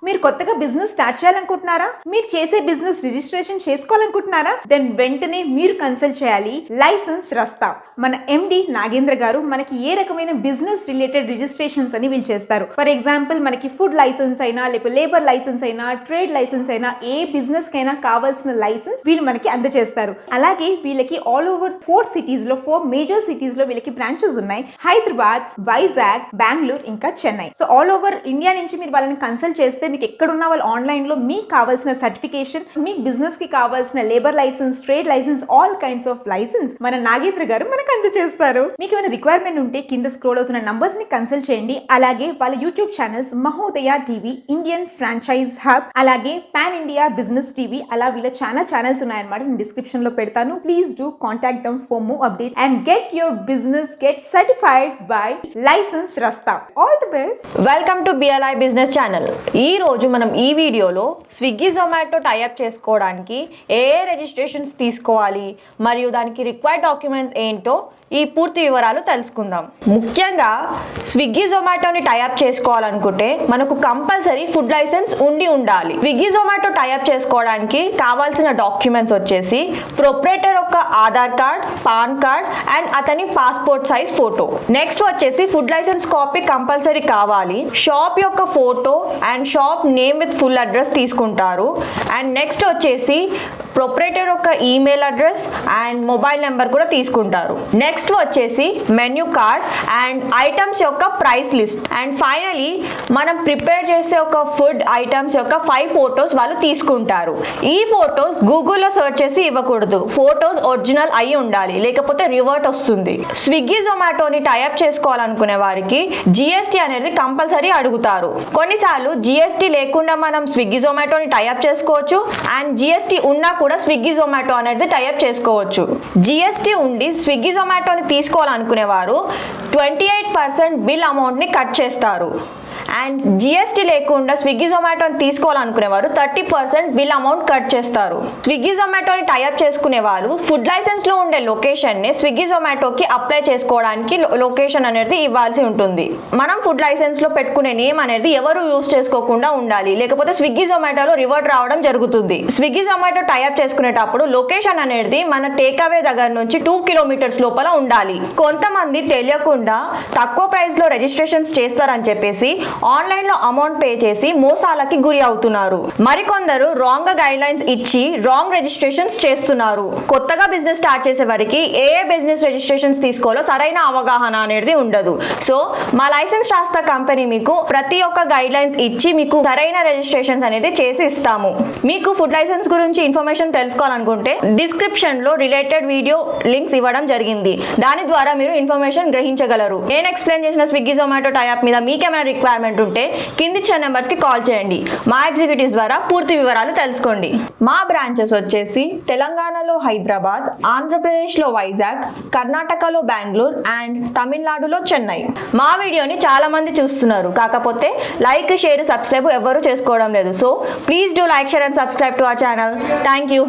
మీరు కొత్తగా business start చేయాలనుకుంటున్నారా? మీరు చేసే బిజినెస్ రిజిస్ట్రేషన్ చేసుకోవాలనుకుంటున్నారా? దెన్ వెంటనే మీరు కన్సల్ట్ చేయాలి లైసెన్స్ రస్తా. మన ఎండి నాగేంద్ర గారు మనకి ఏ రకమైన బిజినెస్ రిలేటెడ్ రిజిస్ట్రేషన్స్ అని వీళ్ళు చేస్తారు. ఫర్ ఎగ్జాంపుల్ మనకి ఫుడ్ లైసెన్స్ అయినా, లేకపోతే లేబర్ లైసెన్స్ అయినా, ట్రేడ్ లైసెన్స్ అయినా, ఏ బిజినెస్ కైనా కావాల్సిన లైసెన్స్ వీళ్ళు మనకి అందజేస్తారు. అలాగే వీళ్ళకి ఆల్ ఓవర్ 4 మేజర్ సిటీస్ లో వీళ్ళకి బ్రాంచెస్ ఉన్నాయి. హైదరాబాద్, వైజాగ్, బెంగళూరు, ఇంకా Chennai. So all over India నుంచి మీరు వాళ్ళని కన్సల్ట్ చేస్తే మీకు ఎక్కడున్నా వాళ్ళు ఆన్లైన్ లో మీకు కావాల్సిన సర్టిఫికేషన్, మీ బిజినెస్ కి కావాల్సిన labour licence, trade licence, all kinds of licence మన నాగేంద్ర గారు మనకు అందజేస్తారు. మీకు ఏమైనా రిక్వైర్మెంట్ ఉంటే కింద స్క్రోల్ అవుతున్న నంబర్స్ ని కన్సల్ట్ చేయండి. అలాగే వాళ్ళ YouTube channels Mahodaya TV, Indian franchise hub, అలాగే పాన్ ఇండియా బిజినెస్ టీవీ, అలా వీళ్ళ చాలా ఛానల్స్ ఉన్నాయన్నమాట. నేను డిస్క్రిప్షన్ లో పెడతాను. Please do contact them for more update and get your business get certified by license Rasta. All the best. Welcome to BLI business channel. ఈ రోజు మనం ఈ వీడియోలో స్విగ్గీ జొమాటో టైఅప్ చేసుకోవడానికి ఏ రిజిస్ట్రేషన్స్ తీసుకోవాలి మరియు దానికి రిక్వైర్డ్ డాక్యుమెంట్స్ ఏంటో ఈ పూర్తి వివరాలు తెలుసుకుందాం. ముఖ్యంగా స్విగ్గీ జొమాటోని టైఅప్ చేసుకోవాలనుకుంటే మనకు కంపల్సరీ ఫుడ్ లైసెన్స్ ఉండాలి. స్విగ్గీ జొమాటో టైఅప్ చేసుకోవడానికి కావాల్సిన డాక్యుమెంట్స్ వచ్చేసి ప్రొప్రైటర్ యొక్క Aadhaar card, pan card and అతని పాస్పోర్ట్ సైజ్ ఫోటో. నెక్స్ట్ వచ్చేసి ఫుడ్ లైసెన్స్ కాపీ కంపల్సరీ కావాలి. షాప్ యొక్క photo and shop name with full address తీసుకుంటారు. అండ్ నెక్స్ట్ వచ్చేసి ప్రొప్రైటర్ యొక్క email address and mobile number కూడా తీసుకుంటారు. నెక్స్ట్ వచ్చేసి మెన్యూ కార్డ్ అండ్ ఐటమ్స్ యొక్క ప్రైస్ లిస్ట్. అండ్ ఫైనలీ మనం ప్రిపేర్ చేసే ఒక ఫుడ్ ఐటమ్స్ యొక్క 5 ఫోటోస్ వాళ్ళు తీసుకుంటారు. ఈ ఫోటోస్ గూగుల్లో సెర్చ్ చేసి ఇవ్వకూడదు. ఫోటోస్ ఒరిజినల్ అయి ఉండాలి, లేకపోతే రివర్ట్ వస్తుంది. స్విగ్గీ జొమాటోని టైఅప్ చేసుకోవాలనుకునే వారికి GST అనేది కంపల్సరీ అడుగుతారు. కొన్నిసార్లు GST లేకుండా మనం స్విగ్గీ జొమాటోని టైఅప్ చేసుకోవచ్చు అండ్ GST ఉన్నా కూడా స్విగ్గీ జొమాటో అనేది టైఅప్ చేసుకోవచ్చు. GST ఉండి స్విగ్గీ జొమాటోని తీసుకోవాలనుకునేవారు 28% బిల్ అమౌంట్ ని కట్ చేస్తారు. అండ్ GST లేకుండా స్విగ్గీ జొమాటోని తీసుకోవాలనుకునేవారు 30% బిల్ అమౌంట్ కట్ చేస్తారు. స్విగ్గీ జొమాటోని టైఅప్ చేసుకునేవారు ఫుడ్ లైసెన్స్ లో ఉండే లొకేషన్ ని స్విగ్గీ జొమాటోకి అప్లై చేసుకోవడానికి లొకేషన్ అనేది ఇవ్వాల్సి ఉంటుంది. మనం ఫుడ్ లైసెన్స్ లో పెట్టుకునే నేమ్ అనేది ఎవరు యూజ్ చేసుకోకుండా ఉండాలి, లేకపోతే స్విగ్గీ జొమాటోలో రివర్ట్ రావడం జరుగుతుంది. స్విగ్గీ జొమాటో టైఅప్ చేసుకునేటప్పుడు లొకేషన్ అనేది మన టేక్ అవే దగ్గర నుంచి 2 కిలోమీటర్స్ లోపల ఉండాలి. కొంతమంది తెలియకుండా తక్కువ ప్రైస్ లో రిజిస్ట్రేషన్స్ చేస్తారని చెప్పేసి ఆన్లైన్ లో అమౌంట్ పే చేసి మోసాలకి గురి అవుతున్నారు. మరికొందరు రాంగ్ గైడ్ లైన్స్ ఇచ్చి రాంగ్ రిజిస్ట్రేషన్స్ చేస్తున్నారు. కొత్తగా బిజినెస్ స్టార్ట్ చేసే వారికి ఏ బిజినెస్ రిజిస్ట్రేషన్స్ తీసుకోవాలో సరైన అవగాహన అనేది ఉండదు. సో మా లైసెన్స్ రాస్తా కంపెనీ మీకు ప్రతి ఒక్క గైడ్ లైన్స్ ఇచ్చి మీకు సరైన రిజిస్ట్రేషన్స్ అనేది చేసి ఇస్తాము. మీకు ఫుడ్ లైసెన్స్ గురించి ఇన్ఫర్మేషన్ తెలుసుకోవాలనుకుంటే డిస్క్రిప్షన్ లో రిలేటెడ్ వీడియో లింక్స్ ఇవ్వడం జరిగింది. దాని ద్వారా మీరు ఇన్ఫర్మేషన్ గ్రహించగలరు. నేను ఎక్స్ప్లెయిన్ చేసిన స్విగ్గీ జొమాటో టైఅప్ మీద మీకేమైనా రిక్వైర్మెంట్ ఉంటే కింది ఇచ్చిన నెంబర్స్ కి కాల్ చేయండి. మా ఎగ్జిక్యూటివ్స్ ద్వారా పూర్తి వివరాలు తెలుసుకోండి. మా బ్రాంచెస్ వచ్చేసి తెలంగాణలో హైదరాబాద్, ఆంధ్రప్రదేశ్లో వైజాగ్, కర్ణాటకలో బెంగళూరు అండ్ తమిళనాడులో చెన్నై. మా వీడియోని చాలా మంది చూస్తున్నారు, కాకపోతే లైక్, షేర్, సబ్స్క్రైబ్ ఎవరు చేసుకోవడం లేదు. So please do like, share and subscribe to our channel. Thank you.